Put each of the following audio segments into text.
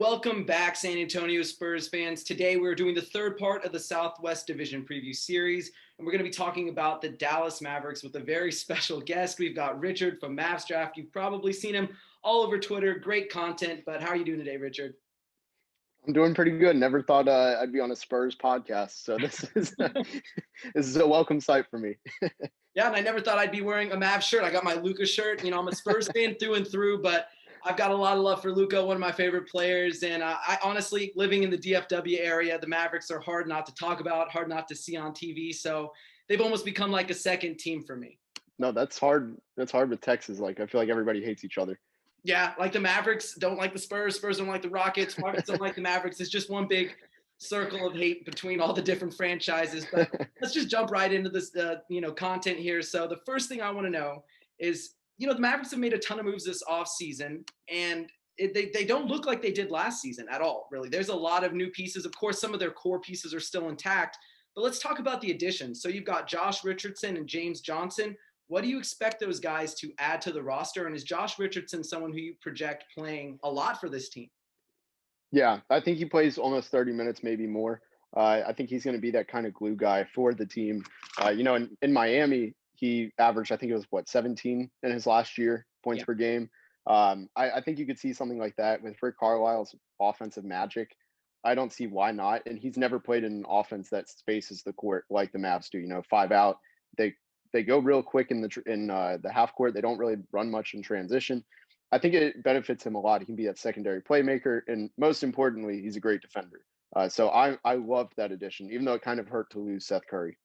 Welcome back, San Antonio Spurs fans. Today we're doing the third part of the Southwest Division Preview Series, and we're going to be talking about the Dallas Mavericks with a very special guest. We've got Richard from Mavs Draft. You've probably seen him all over Twitter. Great content, but how are you doing today, Richard? I'm doing pretty good. Never thought I'd be on a Spurs podcast, so this is this is a welcome sight for me. Yeah, and I never thought I'd be wearing a Mavs shirt. I got my Luka shirt. I'm a Spurs fan through and through, but I've got a lot of love for Luka, one of my favorite players. And I honestly, living in the DFW area, the Mavericks are hard not to talk about, hard not to see on TV. So they've almost become like a second team for me. No, that's hard. That's hard with Texas. Like, I feel like everybody hates each other. Yeah, like the Mavericks don't like the Spurs. Spurs don't like the Rockets. Rockets don't like the Mavericks. It's just one big circle of hate between all the different franchises. But let's just jump right into this, content here. So the first thing I want to know is, the Mavericks have made a ton of moves this offseason, and they don't look like they did last season at all, really. There's a lot of new pieces. Of course, some of their core pieces are still intact, but let's talk about the additions. So you've got Josh Richardson and James Johnson. What do you expect those guys to add to the roster? And is Josh Richardson someone who you project playing a lot for this team? Yeah, I think he plays almost 30 minutes, maybe more. I think he's going to be that kind of glue guy for the team. In Miami, he averaged, I think it was 17 in his last year points per game. I think you could see something like that with Rick Carlisle's offensive magic. I don't see why not. And he's never played in an offense that spaces the court like the Mavs do. 5 out. They go real quick in the half court. They don't really run much in transition. I think it benefits him a lot. He can be that secondary playmaker, and most importantly, he's a great defender. So I loved that addition, even though it kind of hurt to lose Seth Curry.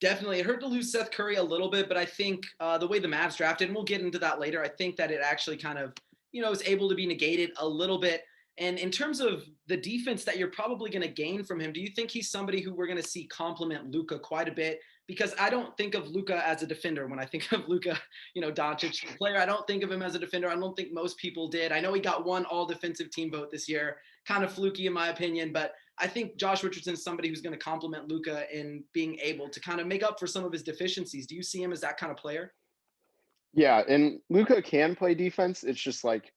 Definitely. It hurt to lose Seth Curry a little bit, but I think the way the Mavs drafted, and we'll get into that later, I think that it actually kind of, is able to be negated a little bit. And in terms of the defense that you're probably going to gain from him, do you think he's somebody who we're going to see complement Luka quite a bit? Because I don't think of Luka as a defender. When I think of Luka, Doncic, the player, I don't think of him as a defender. I don't think most people did. I know he got one all-defensive team vote this year, kind of fluky in my opinion, but I think Josh Richardson is somebody who's going to complement Luka in being able to kind of make up for some of his deficiencies. Do you see him as that kind of player? Yeah, and Luka can play defense. It's just like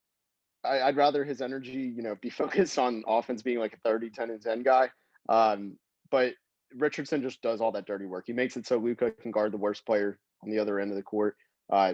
I'd rather his energy, be focused on offense, being like a 30, 10, and 10 guy. But Richardson just does all that dirty work. He makes it so Luka can guard the worst player on the other end of the court.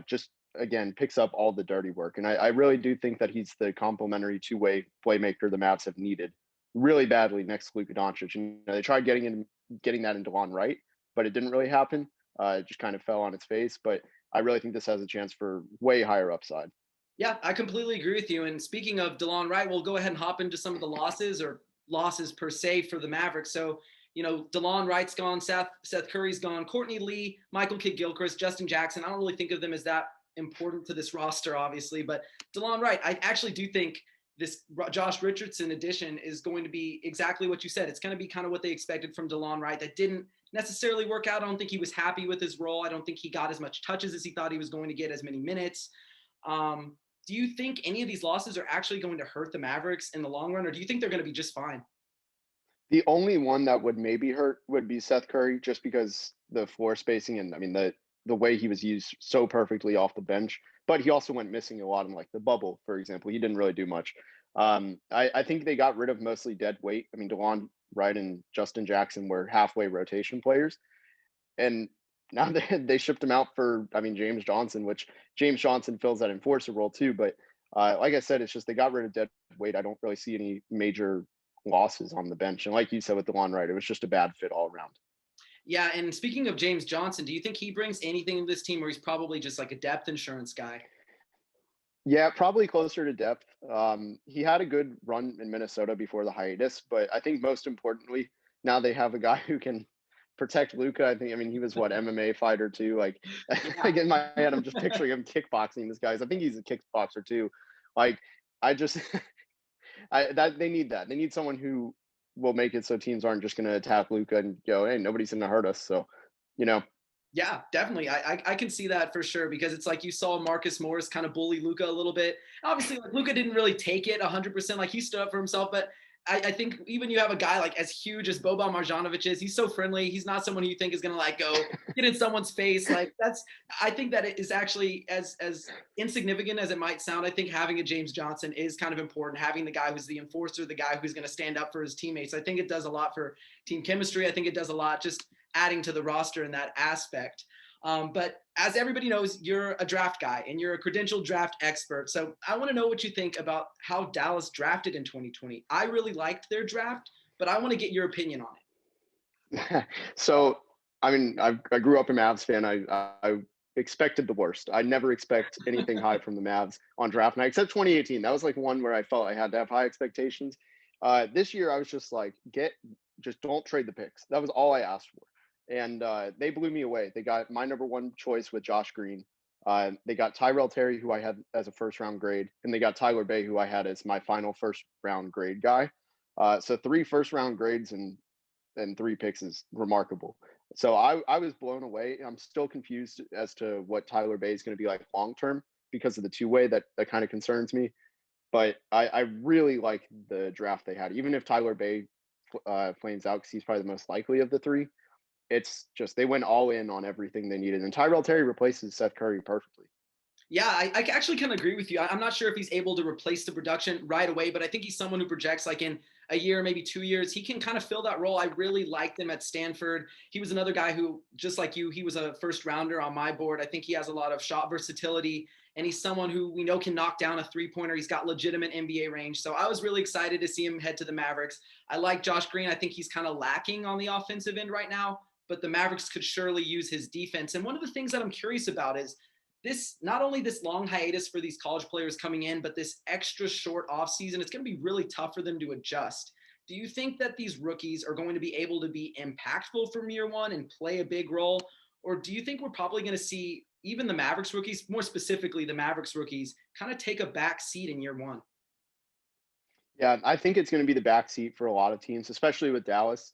Just again picks up all the dirty work, and I really do think that he's the complementary two-way playmaker the Mavs have needed really badly next to Luka Doncic. They tried getting that in DeLon Wright, but it didn't really happen. It just kind of fell on its face. But I really think this has a chance for way higher upside. Yeah, I completely agree with you. And speaking of DeLon Wright, we'll go ahead and hop into some of the losses per se for the Mavericks. So, DeLon Wright's gone, Seth Curry's gone, Courtney Lee, Michael Kidd-Gilchrist, Justin Jackson. I don't really think of them as that important to this roster, obviously. But DeLon Wright, I actually do think this Josh Richardson addition is going to be exactly what you said. It's going to be kind of what they expected from DeLon Wright. That didn't necessarily work out. I don't think he was happy with his role. I don't think he got as much touches as he thought he was going to get, as many minutes. Do you think any of these losses are actually going to hurt the Mavericks in the long run, or do you think they're going to be just fine? The only one that would maybe hurt would be Seth Curry, just because the floor spacing and the way he was used so perfectly off the bench. But he also went missing a lot in like the bubble, for example. He didn't really do much. I think they got rid of mostly dead weight. DeLon Wright and Justin Jackson were halfway rotation players, and now they shipped him out for James Johnson, which James Johnson fills that enforcer role too. But like I said, it's just they got rid of dead weight. I don't really see any major losses on the bench. And like you said with DeLon Wright, it was just a bad fit all around. Yeah, and speaking of James Johnson, do you think he brings anything to this team, or he's probably just like a depth insurance guy? Yeah, probably closer to depth. He had a good run in Minnesota before the hiatus, but I think most importantly, now they have a guy who can protect Luka. He was MMA fighter too. Like, in my head, I'm just picturing him kickboxing this guy. I think he's a kickboxer too. Like, they need that. They need someone who will make it so teams aren't just going to attack Luka and go, hey, nobody's going to hurt us. So, Yeah, definitely. I can see that for sure, because it's like you saw Marcus Morris kind of bully Luka a little bit. Obviously, like Luka didn't really take it 100%. Like he stood up for himself, but I think even you have a guy like as huge as Boban Marjanovic is, he's so friendly. He's not someone who you think is going to like go get in someone's face. Like I think that it is actually as insignificant as it might sound. I think having a James Johnson is kind of important. Having the guy who's the enforcer, the guy who's going to stand up for his teammates. I think it does a lot for team chemistry. I think it does a lot just adding to the roster in that aspect. But as everybody knows, you're a draft guy and you're a credentialed draft expert. So I want to know what you think about how Dallas drafted in 2020. I really liked their draft, but I want to get your opinion on it. So, I mean, I grew up a Mavs fan. I expected the worst. I never expect anything high from the Mavs on draft night, except 2018. That was like one where I felt I had to have high expectations. This year, I was just like, just don't trade the picks. That was all I asked for. And they blew me away. They got my number one choice with Josh Green. They got Tyrell Terry, who I had as a first-round grade, and they got Tyler Bay, who I had as my final first-round grade guy. So 3 first-round grades and 3 picks is remarkable. So I was blown away. I'm still confused as to what Tyler Bay is going to be like long-term because of the two-way that kind of concerns me. But I really like the draft they had. Even if Tyler Bay flames out because he's probably the most likely of the 3, it's just they went all in on everything they needed. And Tyrell Terry replaces Seth Curry perfectly. Yeah, I actually kind of agree with you. I'm not sure if he's able to replace the production right away, but I think he's someone who projects like in a year, maybe 2 years, he can kind of fill that role. I really liked him at Stanford. He was another guy who, just like you, he was a first rounder on my board. I think he has a lot of shot versatility, and he's someone who we know can knock down a 3-pointer. He's got legitimate NBA range. So I was really excited to see him head to the Mavericks. I like Josh Green. I think he's kind of lacking on the offensive end right now, but the Mavericks could surely use his defense. And one of the things that I'm curious about is this, not only this long hiatus for these college players coming in, but this extra short offseason. It's going to be really tough for them to adjust. Do you think that these rookies are going to be able to be impactful from year one and play a big role? Or do you think we're probably going to see even the Mavericks rookies, more specifically the Mavericks rookies, kind of take a back seat in year one? Yeah, I think it's going to be the back seat for a lot of teams, especially with Dallas.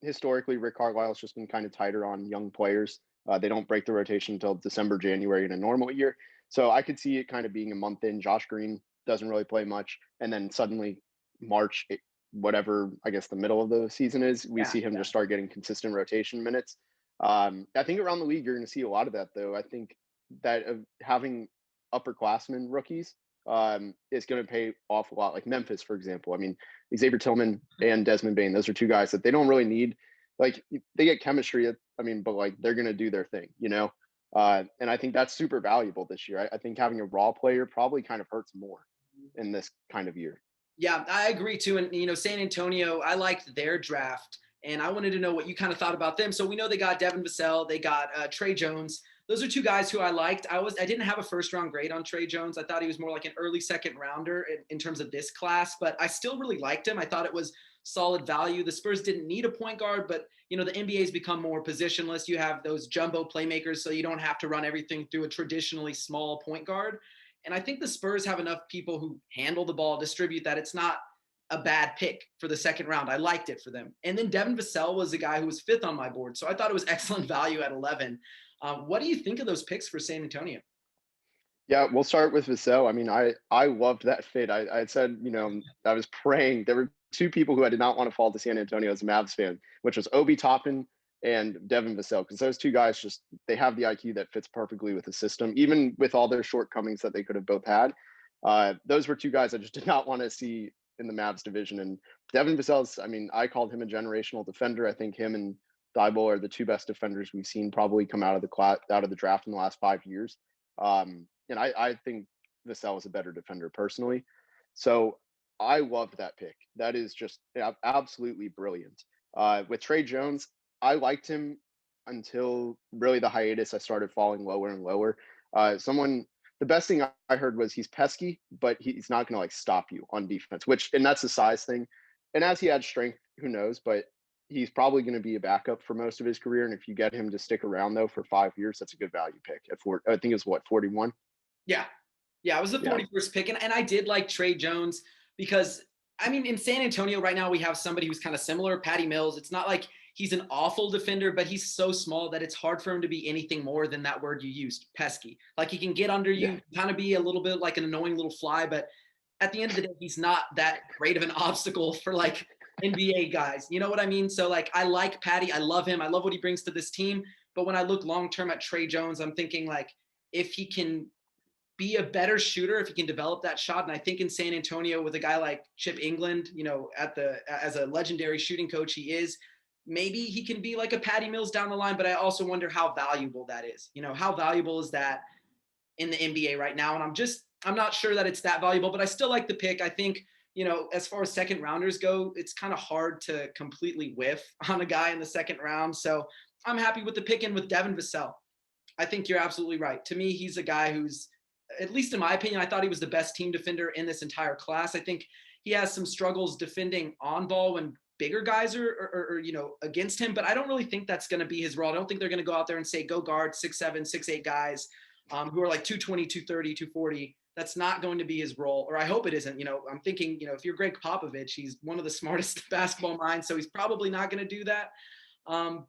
Historically, Rick Carlisle's just been kind of tighter on young players. They don't break the rotation until December, January in a normal year. So I could see it kind of being a month in. Josh Green doesn't really play much. And then suddenly March, whatever, I guess the middle of the season is, we see him just start getting consistent rotation minutes. I think around the league, you're going to see a lot of that, though. I think that having upperclassmen rookies is going to pay off a lot. Like Memphis, for example. I mean, Xavier Tillman and Desmond Bane, those are 2 guys that they don't really need. Like they get chemistry. I mean, but like they're going to do their thing, you know? And I think that's super valuable this year. I think having a raw player probably kind of hurts more in this kind of year. Yeah, I agree too. And, you know, San Antonio, I liked their draft, and I wanted to know what you kind of thought about them. So we know they got Devin Vassell, they got Trey Jones. Those are 2 guys who I liked. I didn't have a first-round grade on Trey Jones. I thought he was more like an early second rounder in terms of this class, but I still really liked him. I thought it was solid value. The Spurs didn't need a point guard, but, you know, the NBA's become more positionless. You have those jumbo playmakers, so you don't have to run everything through a traditionally small point guard. And I think the Spurs have enough people who handle the ball, distribute, that it's not a bad pick for the second round. I liked it for them. And then Devin Vassell was a guy who was 5th on my board. So I thought it was excellent value at 11. What do you think of those picks for San Antonio? Yeah, we'll start with Vassell. I mean, I loved that fit. I had said, you know, I was praying. There were 2 people who I did not want to fall to San Antonio as a Mavs fan, which was Obi Toppin and Devin Vassell, because those 2 guys just, they have the IQ that fits perfectly with the system, even with all their shortcomings that they could have both had. Those were 2 guys I just did not want to see in the Mavs division. And Devin Vassell's, I mean, I called him a generational defender. I think him and Thibault are the 2 best defenders we've seen probably come out of the draft in the last 5 years. And I think Vassell is a better defender personally. So I loved that pick. That is just absolutely brilliant. With Trey Jones, I liked him until really the hiatus. I started falling lower and lower. The best thing I heard was he's pesky, but he's not going to like stop you on defense, and that's a size thing. And as he adds strength, who knows, but he's probably going to be a backup for most of his career. And if you get him to stick around though for 5 years, that's a good value pick at 4. I think it's 41. Yeah. Yeah, it was the 41st pick. And I did like Trey Jones because, I mean, in San Antonio right now, we have somebody who's kind of similar, Patty Mills. It's not like he's an awful defender, but he's so small that it's hard for him to be anything more than that word you used, pesky. Like he can get under you, kind of be a little bit like an annoying little fly, but at the end of the day, he's not that great of an obstacle for like NBA guys. You know what I mean? So like, I like Patty. I love him. I love what he brings to this team. But when I look long-term at Trey Jones, I'm thinking like, if he can be a better shooter, if he can develop that shot. And I think in San Antonio with a guy like Chip England, you know, as a legendary shooting coach he is, maybe he can be like a Patty Mills down the line. But I also wonder how valuable that is. You know, how valuable is that in the NBA right now? And I'm not sure that it's that valuable, but I still like the pick. I think, you know, as far as second rounders go, it's kind of hard to completely whiff on a guy in the second round. So I'm happy with the pick. And with Devin Vassell, I think you're absolutely right. To me, he's a guy who's, at least in my opinion, I thought he was the best team defender in this entire class. I think he has some struggles defending on ball when bigger guys are you know, against him, but I don't really think that's going to be his role. I don't think they're going to go out there and say, go guard 6'7", 6'8" guys who are like 220, 230, 240. That's not going to be his role, or I hope it isn't. You know, I'm thinking, you know, if you're Greg Popovich, he's one of the smartest basketball minds, so he's probably not going to do that.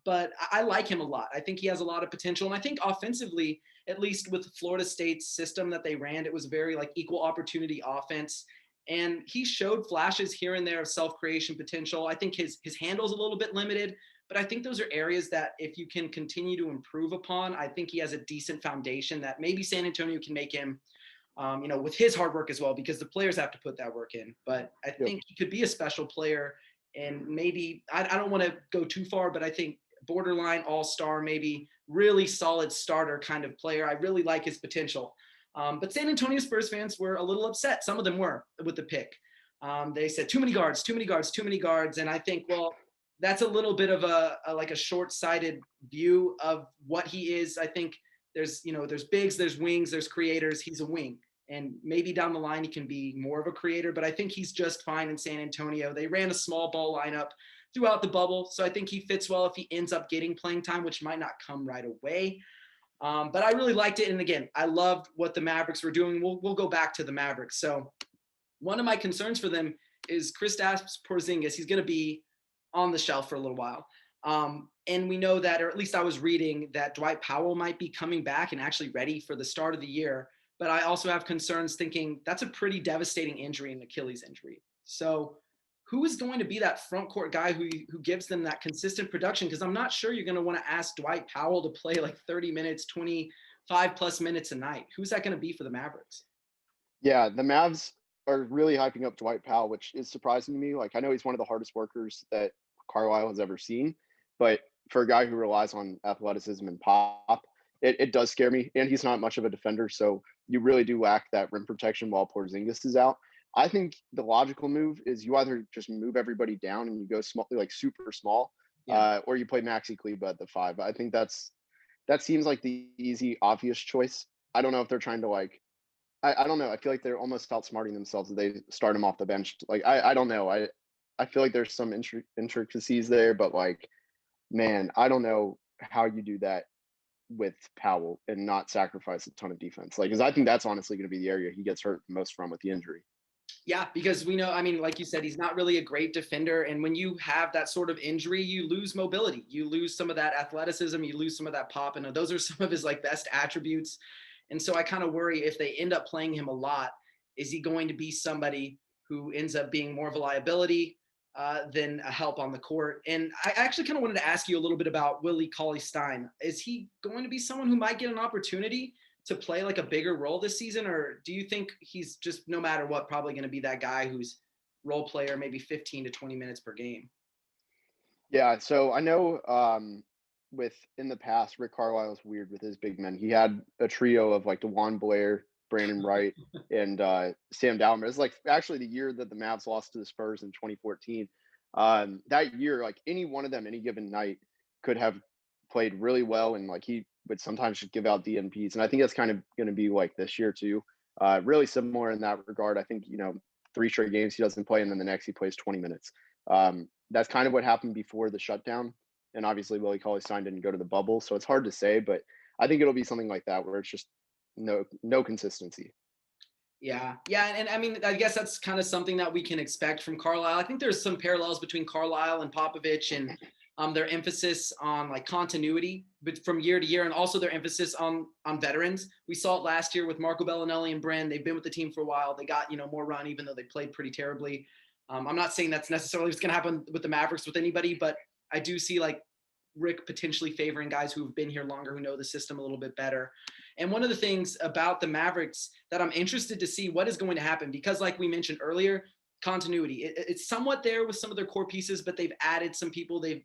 But I like him a lot. I think he has a lot of potential. And I think offensively, at least with Florida State's system that they ran, it was very like equal opportunity offense. And he showed flashes here and there of self-creation potential. I think his handle's a little bit limited, but I think those are areas that if you can continue to improve upon, I think he has a decent foundation that maybe San Antonio can make him, you know, with his hard work as well, because the players have to put that work in. But I think he could be a special player. And maybe, I don't want to go too far, but I think borderline all-star, maybe really solid starter kind of player. I really like his potential. But San Antonio Spurs fans were a little upset. Some of them were with the pick. They said too many guards, too many guards, too many guards. And I think, well, that's a little bit of a like a short-sighted view of what he is. I think there's bigs, there's wings, there's creators. He's a wing. And maybe down the line, he can be more of a creator, but I think he's just fine in San Antonio. They ran a small ball lineup throughout the bubble. So I think he fits well if he ends up getting playing time, which might not come right away. But I really liked it. And again, I loved what the Mavericks were doing. We'll go back to the Mavericks. So one of my concerns for them is Kristaps Porzingis. He's going to be on the shelf for a little while. And we know that, or at least I was reading that Dwight Powell might be coming back and actually ready for the start of the year. But I also have concerns thinking that's a pretty devastating injury, an Achilles injury. So who is going to be that front court guy who gives them that consistent production? Because I'm not sure you're going to want to ask Dwight Powell to play like 30 minutes, 25 plus minutes a night. Who's that going to be for the Mavericks? Yeah, the Mavs are really hyping up Dwight Powell, which is surprising to me. Like, I know he's one of the hardest workers that Carlisle has ever seen, but for a guy who relies on athleticism and pop, it does scare me. And he's not much of a defender, so you really do lack that rim protection while Porzingis is out. I think the logical move is you either just move everybody down and you go small, like super small, or you play Maxi Kleber at the 5. I think that seems like the easy, obvious choice. I don't know if they're trying to like, I don't know. I feel like they're almost outsmarting themselves if they start him off the bench. Like, I don't know. I feel like there's some intricacies there, but like, man, I don't know how you do that with Powell and not sacrifice a ton of defense. Like, because I think that's honestly going to be the area he gets hurt the most from with the injury. Yeah, because we know, I mean, like you said, he's not really a great defender. And when you have that sort of injury, you lose mobility. You lose some of that athleticism. You lose some of that pop. And those are some of his like best attributes. And so I kind of worry if they end up playing him a lot, is he going to be somebody who ends up being more of a liability than a help on the court? And I actually kind of wanted to ask you a little bit about Willie Cauley-Stein. Is he going to be someone who might get an opportunity to play like a bigger role this season? Or do you think he's just, no matter what, probably going to be that guy who's role player, maybe 15 to 20 minutes per game? Yeah. So I know in the past, Rick Carlisle's weird with his big men. He had a trio of like DeJuan Blair, Brandon Wright, and Sam Dalman. It was like actually the year that the Mavs lost to the Spurs in 2014. That year, like any one of them, any given night, could have played really well, and like he would sometimes just give out DNPs. And I think that's kind of going to be like this year too. Really similar in that regard. I think 3 straight games he doesn't play, and then the next he plays 20 minutes. That's kind of what happened before the shutdown. And obviously Willie Cauley-Stein didn't go to the bubble, so it's hard to say, but I think it'll be something like that where it's just no consistency. Yeah. And I mean, I guess that's kind of something that we can expect from Carlisle. I think there's some parallels between Carlisle and Popovich. And their emphasis on like continuity, but from year to year, and also their emphasis on veterans. We saw it last year with Marco Bellinelli and Bryn. They've been with the team for a while. They got more run, even though they played pretty terribly. I'm not saying that's necessarily what's going to happen with the Mavericks with anybody, but I do see like Rick potentially favoring guys who've been here longer, who know the system a little bit better. And one of the things about the Mavericks that I'm interested to see what is going to happen, because like we mentioned earlier, continuity. It's somewhat there with some of their core pieces, but they've added some people. They've,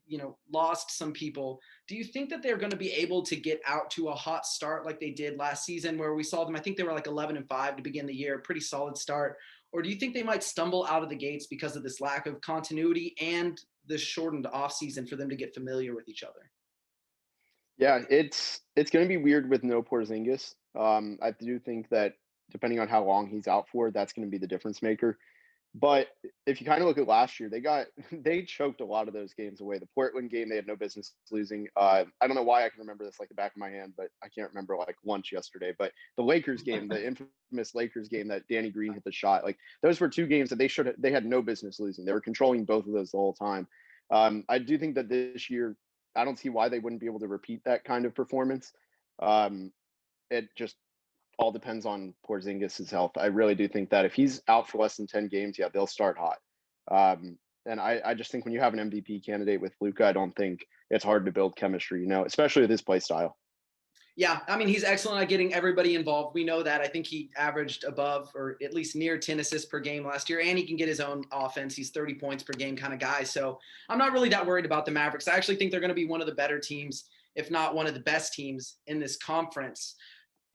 lost some people. Do you think that they're going to be able to get out to a hot start like they did last season, where we saw them? I think they were like 11-5 to begin the year, pretty solid start. Or do you think they might stumble out of the gates because of this lack of continuity and this shortened offseason for them to get familiar with each other? Yeah, it's going to be weird with no Porzingis. I do think that depending on how long he's out for, that's going to be the difference maker. But if you kind of look at last year, they choked a lot of those games away. The Portland game, they had no business losing. I don't know why I can remember this like the back of my hand, but I can't remember like lunch yesterday. But the Lakers game, the infamous Lakers game that Danny Green hit the shot, like those were two games that they had no business losing. They were controlling both of those the whole time. I do think that this year, I don't see why they wouldn't be able to repeat that kind of performance. It just all depends on Porzingis' health. I really do think that if he's out for less than 10 games, yeah, they'll start hot. And I just think when you have an MVP candidate with Luka, I don't think it's hard to build chemistry, especially with his play style. Yeah, I mean, he's excellent at getting everybody involved. We know that. I think he averaged above or at least near 10 assists per game last year, and he can get his own offense. He's 30 points per game kind of guy. So I'm not really that worried about the Mavericks. I actually think they're going to be one of the better teams, if not one of the best teams in this conference.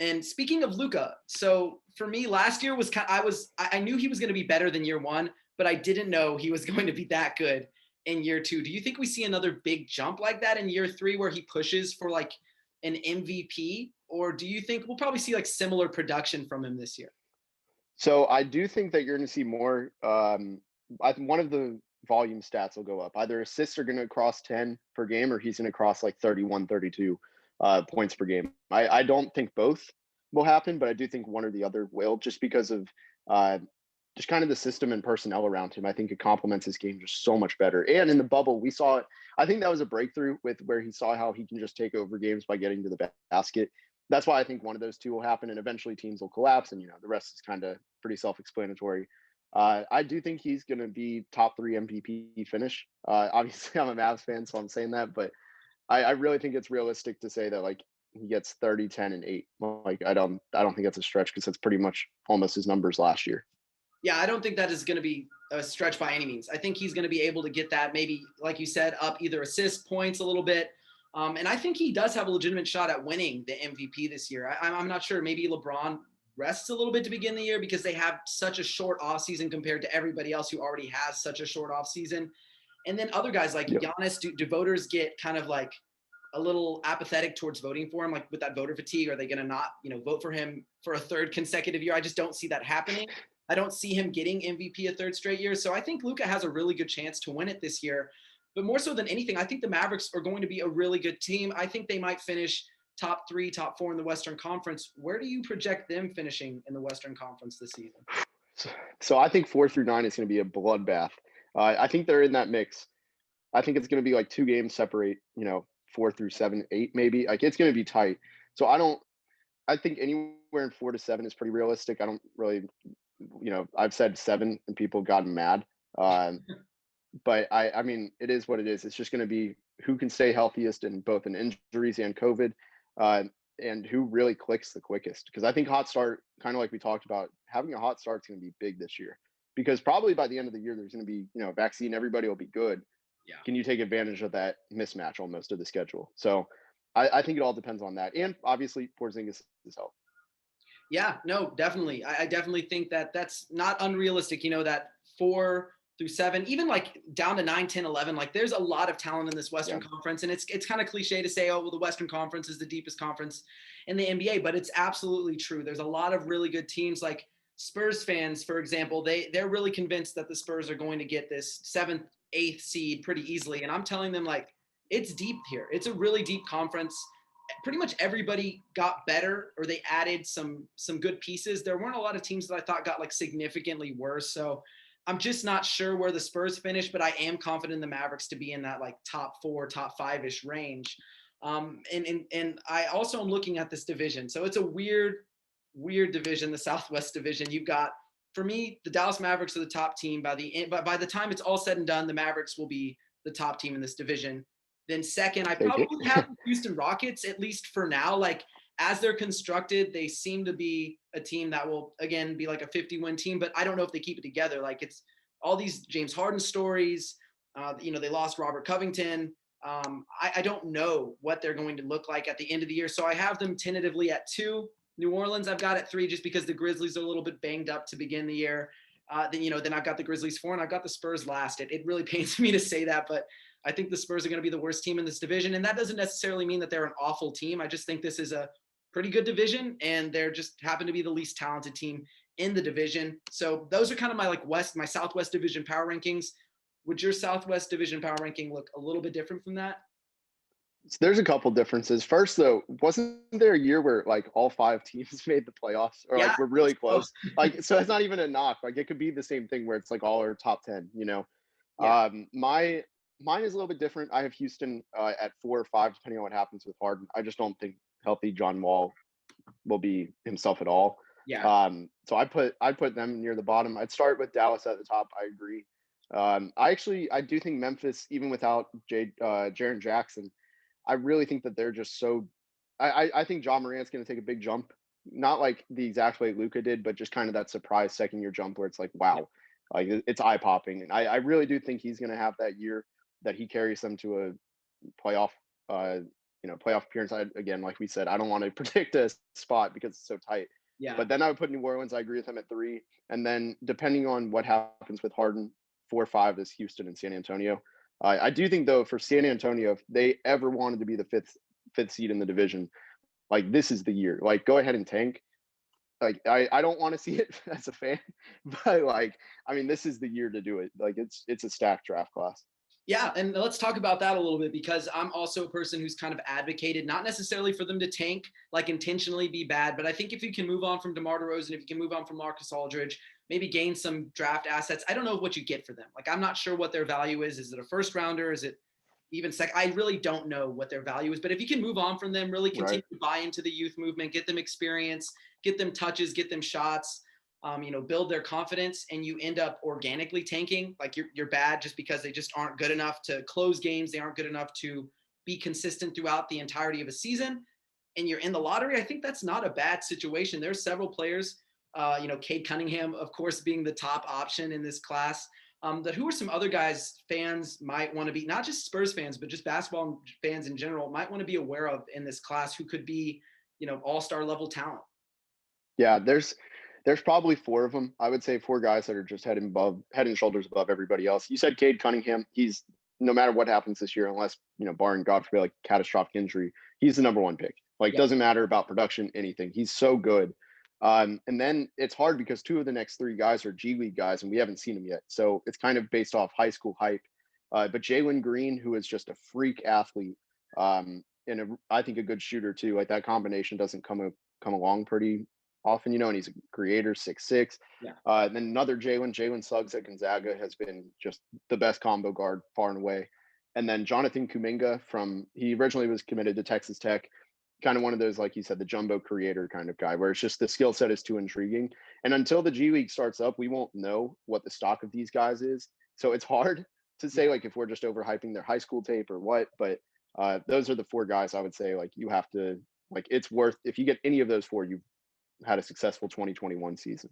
And speaking of Luka, so for me, last year I knew he was going to be better than year one, but I didn't know he was going to be that good in year two. Do you think we see another big jump like that in year three where he pushes for like an MVP, or do you think we'll probably see like similar production from him this year? So I do think that you're going to see more. One of the volume stats will go up. Either assists are going to cross 10 per game, or he's going to cross like 31, 32 points per game. I don't think both will happen, but I do think one or the other will, just because of just kind of the system and personnel around him. I think it complements his game just so much better. And in the bubble, we saw it. I think that was a breakthrough with where he saw how he can just take over games by getting to the basket. That's why I think one of those two will happen, and eventually teams will collapse, and the rest is kind of pretty self-explanatory. I do think he's going to be top 3 MVP finish. Obviously, I'm a Mavs fan, so I'm saying that, but I really think it's realistic to say that like he gets 30, 10, and 8. Like I don't think that's a stretch, because that's pretty much almost his numbers last year. Yeah, I don't think that is going to be a stretch by any means. I think he's going to be able to get that, maybe, like you said, up either assist points a little bit. And I think he does have a legitimate shot at winning the MVP this year. I'm not sure. Maybe LeBron rests a little bit to begin the year because they have such a short offseason compared to everybody else who already has such a short offseason. And then other guys like Giannis, do voters get kind of like a little apathetic towards voting for him, like with that voter fatigue? Are they going to not, vote for him for a third consecutive year? I just don't see that happening. I don't see him getting MVP a third straight year. So I think Luka has a really good chance to win it this year. But more so than anything, I think the Mavericks are going to be a really good team. I think they might finish top 3, top 4 in the Western Conference. Where do you project them finishing in the Western Conference this season? So I think 4 through 9 is going to be a bloodbath. I think they're in that mix. I think it's going to be like 2 games separate, 4 through 7, 8 maybe. Like it's going to be tight. So I think anywhere in 4 to 7 is pretty realistic. I don't really, I've said 7 and people have gotten mad. But I mean, it is what it is. It's just going to be who can stay healthiest in both in injuries and COVID, and who really clicks the quickest. Because I think hot start, kind of like we talked about, having a hot start is going to be big this year. Because probably by the end of the year, there's going to be, vaccine, everybody will be good. Yeah. Can you take advantage of that mismatch almost of the schedule? So I think it all depends on that. And obviously, Porzingis' health. Yeah, no, definitely. I definitely think that that's not unrealistic. That 4 through 7, even like down to 9, 10, 11, like there's a lot of talent in this Western Conference. And it's kind of cliche to say, oh, well, the Western Conference is the deepest conference in the NBA, but it's absolutely true. There's a lot of really good teams. Like Spurs fans, for example, they're really convinced that the Spurs are going to get this 7th, 8th seed pretty easily. And I'm telling them, like, it's deep here. It's a really deep conference. Pretty much everybody got better, or they added some good pieces. There weren't a lot of teams that I thought got like significantly worse. So I'm just not sure where the Spurs finish, but I am confident in the Mavericks to be in that like top 4, top 5-ish range. And I also am looking at this division. So it's a weird division, the Southwest division. You've got, for me, the Dallas Mavericks are the top team but by the time it's all said and done, the Mavericks will be the top team in this division. Then second, I probably have the Houston Rockets, at least for now. Like, as they're constructed, they seem to be a team that will, again, be like a 50-win team, but I don't know if they keep it together. Like, it's all these James Harden stories. They lost Robert Covington. I don't know what they're going to look like at the end of the year. So I have them tentatively at 2. New Orleans, I've got at 3 just because the Grizzlies are a little bit banged up to begin the year. Then I've got the Grizzlies 4, and I've got the Spurs last. It really pains me to say that, but I think the Spurs are going to be the worst team in this division. And that doesn't necessarily mean that they're an awful team. I just think this is a pretty good division, and they're just happen to be the least talented team in the division. So those are kind of my Southwest Division power rankings. Would your Southwest Division power ranking look a little bit different from that? So there's a couple differences. First, though, wasn't there a year where like all 5 teams made the playoffs, or like we're really close? Like, so it's not even a knock. Like, it could be the same thing where it's like all our top 10. Yeah. Mine is a little bit different. I have Houston at 4 or 5, depending on what happens with Harden. I just don't think healthy John Wall will be himself at all. Yeah. So I'd put them near the bottom. I'd start with Dallas at the top. I agree. I do think Memphis, even without Jaren Jackson, I really think that they're just so. I think John Morant's going to take a big jump, not like the exact way Luka did, but just kind of that surprise second-year jump where it's like, wow, like it's eye-popping. And I really do think he's going to have that year that he carries them to a playoff, playoff appearance. Again, like we said, I don't want to predict a spot because it's so tight. Yeah. But then I would put New Orleans. I agree with him at 3, and then depending on what happens with Harden, 4 or 5 is Houston and San Antonio. I do think, though, for San Antonio, if they ever wanted to be the fifth seed in the division, like, this is the year. Like, go ahead and tank. Like, I don't want to see it as a fan, but like, I mean, this is the year to do it. Like, it's a stacked draft class. Yeah, and let's talk about that a little bit, because I'm also a person who's kind of advocated not necessarily for them to tank, like intentionally be bad, but I think if you can move on from DeMar DeRozan, if you can move on from Marcus Aldridge, maybe gain some draft assets. I don't know what you get for them. Like, I'm not sure what their value is. Is it a first rounder? Is it even second? I really don't know what their value is. But if you can move on from them, really continue to buy into the youth movement, get them experience, get them touches, get them shots, build their confidence, and you end up organically tanking, like you're bad just because they just aren't good enough to close games. They aren't good enough to be consistent throughout the entirety of a season, and you're in the lottery. I think that's not a bad situation. There's several players, Cade Cunningham, of course, being the top option in this class. That who are some other guys fans might want to be, not just Spurs fans, but just basketball fans in general, might want to be aware of in this class, who could be, all-star level talent? Yeah, there's probably 4 of them. I would say 4 guys that are just head and shoulders above everybody else. You said Cade Cunningham. He's, no matter what happens this year, unless, barring God forbid, like catastrophic injury, he's the number 1 pick. Like, doesn't matter about production, anything. He's so good. And then it's hard because 2 of the next 3 guys are G League guys, and we haven't seen them yet. So it's kind of based off high school hype. But Jalen Green, who is just a freak athlete, and I think a good shooter too. Like, that combination doesn't come along pretty often, and he's a creator, 6'6". Yeah. And then another Jalen Suggs at Gonzaga has been just the best combo guard far and away. And then Jonathan Kuminga he originally was committed to Texas Tech, kind of one of those, like you said, the jumbo creator kind of guy, where it's just the skill set is too intriguing. And until the G League starts up, we won't know what the stock of these guys is. So it's hard to say, like, if we're just overhyping their high school tape or what, but those are the 4 guys I would say, like, you have to, like, it's worth, if you get any of those 4, you've had a successful 2021 season.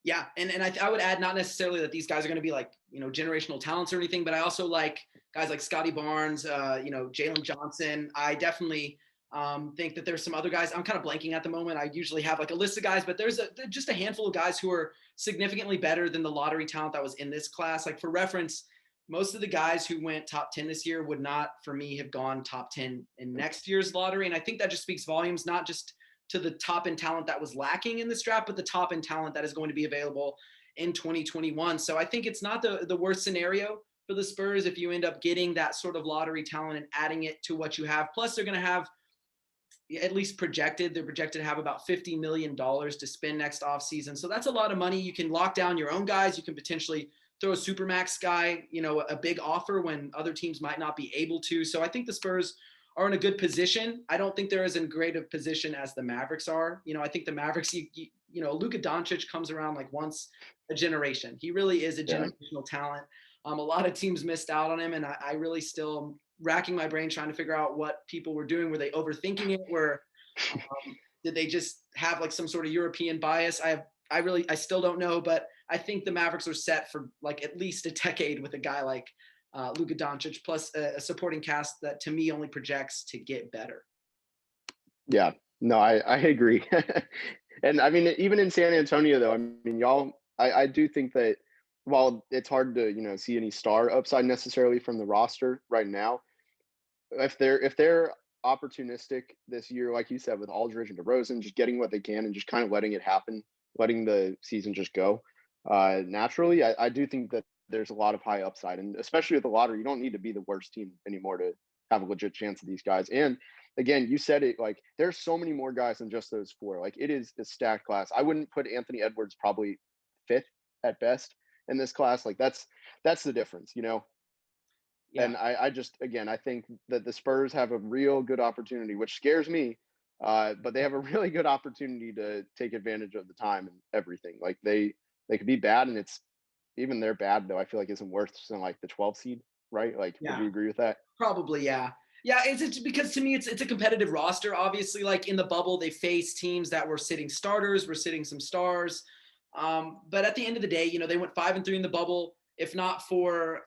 Yeah, and I would add, not necessarily that these guys are going to be like, generational talents or anything, but I also like guys like Scotty Barnes, Jalen Johnson. I definitely think that there's some other guys. I'm kind of blanking at the moment. I usually have like a list of guys, but there's just a handful of guys who are significantly better than the lottery talent that was in this class. Like, for reference, most of the guys who went top 10 this year would not, for me, have gone top 10 in next year's lottery. And I think that just speaks volumes, not just to the top end talent that was lacking in this draft, but the top end talent that is going to be available in 2021. So I think it's not the worst scenario for the Spurs if you end up getting that sort of lottery talent and adding it to what you have. Plus, they're going to have, at least they're projected to have about $50 million to spend next offseason. So that's a lot of money. You can lock down your own guys. You can potentially throw a supermax guy, a big offer when other teams might not be able to. So I think the Spurs are in a good position. I don't think they're as in great a position as the Mavericks are. I think the Mavericks, Luka Doncic comes around like once a generation. He really is a generational talent. A lot of teams missed out on him, and I really still am racking my brain trying to figure out what people were doing. Were they overthinking it? Did they just have like some sort of European bias? I still don't know, but I think the Mavericks are set for like at least a decade with a guy like Luka Doncic, plus a supporting cast that to me only projects to get better. Yeah, no, I agree. And I mean, even in San Antonio, though, I mean, I do think that while it's hard to, see any star upside necessarily from the roster right now, if they're opportunistic this year, like you said, with Aldridge and DeRozan, just getting what they can and just kind of letting it happen, letting the season just go naturally, I do think that there's a lot of high upside, and especially with the lottery, you don't need to be the worst team anymore to have a legit chance of these guys. And again, you said it, like there's so many more guys than just those four. Like it is a stacked class. I wouldn't put Anthony Edwards probably fifth at best in this class. Like that's the difference. Yeah. And I just, again, I think that the Spurs have a real good opportunity, which scares me. But they have a really good opportunity to take advantage of the time and everything. Like they could be bad, and it's even their bad though, I feel like isn't worse than like the 12 seed, right? Like, would you agree with that? Probably, yeah. Yeah, it's because to me it's a competitive roster. Obviously, like in the bubble, they faced teams that were sitting starters, were sitting some stars. But at the end of the day, they went 5-3 in the bubble. If not for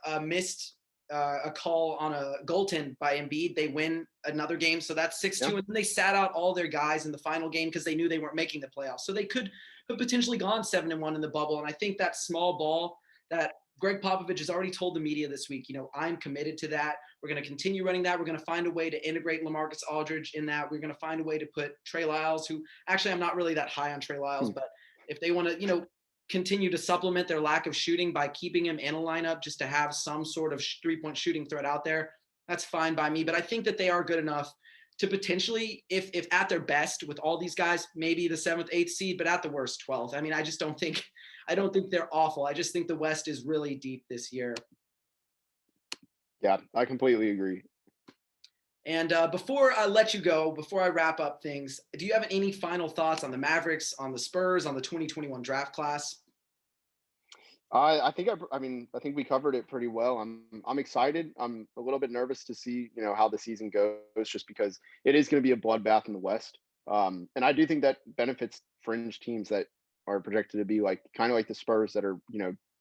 a call on a goaltend by Embiid, they win another game. So that's 6-2. And then they sat out all their guys in the final game because they knew they weren't making the playoffs. So they could have potentially gone 7-1 in the bubble. And I think that small ball that Greg Popovich has already told the media this week, I'm committed to that. We're going to continue running that. We're going to find a way to integrate LaMarcus Aldridge in that. We're going to find a way to put Trey Lyles, who actually I'm not really that high on Trey Lyles, but if they want to, continue to supplement their lack of shooting by keeping him in a lineup just to have some sort of three-point shooting threat out there, that's fine by me. But I think that they are good enough to potentially, if at their best with all these guys, maybe the 7th, 8th seed, but at the worst 12th. I mean, I don't think they're awful. I just think the West is really deep this year. Yeah, I completely agree. And before I let you go, before I wrap up things, do you have any final thoughts on the Mavericks, on the Spurs, on the 2021 draft class? I think I think we covered it pretty well. I'm excited. I'm a little bit nervous to see how the season goes, just because it is going to be a bloodbath in the West. And I do think that benefits fringe teams that are projected to be like kind of like the Spurs that are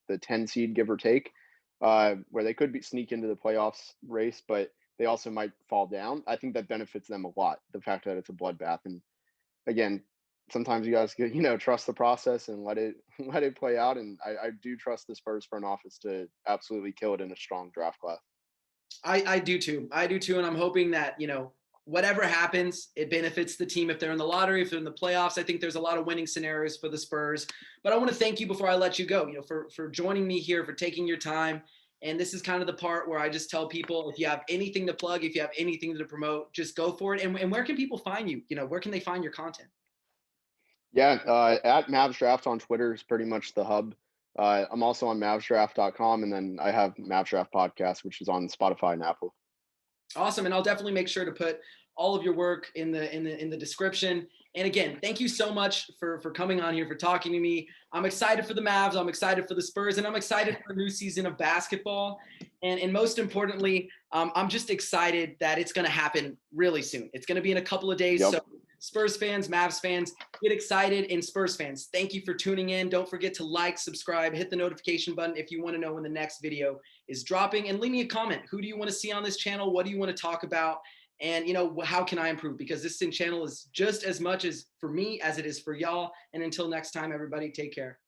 the 10 seed, give or take, where they could sneak into the playoffs race, but they also might fall down. I think that benefits them a lot, the fact that it's a bloodbath. And again, sometimes you guys trust the process and let it play out. And I do trust the Spurs front office to absolutely kill it in a strong draft class. I do too. And I'm hoping that, whatever happens, it benefits the team if they're in the lottery, if they're in the playoffs. I think there's a lot of winning scenarios for the Spurs. But I want to thank you before I let you go, for joining me here, for taking your time. And this is kind of the part where I just tell people, if you have anything to plug, if you have anything to promote, just go for it. And where can people find you? Where can they find your content? Yeah, at Mavs Draft on Twitter is pretty much the hub. I'm also on mavsdraft.com, and then I have Mavs Draft podcast, which is on Spotify and Apple. Awesome. And I'll definitely make sure to put all of your work in the description. And again, thank you so much for coming on here, for talking to me. I'm excited for the Mavs. I'm excited for the Spurs, and I'm excited for a new season of basketball. And most importantly, I'm just excited that it's going to happen really soon. It's going to be in a couple of days. Yep. So Spurs fans, Mavs fans, get excited. And Spurs fans, thank you for tuning in. Don't forget to like, subscribe, hit the notification button if you want to know when the next video is dropping, and leave me a comment. Who do you want to see on this channel? What do you want to talk about? And, how can I improve? Because this channel is just as much as for me as it is for y'all. And until next time, everybody, take care.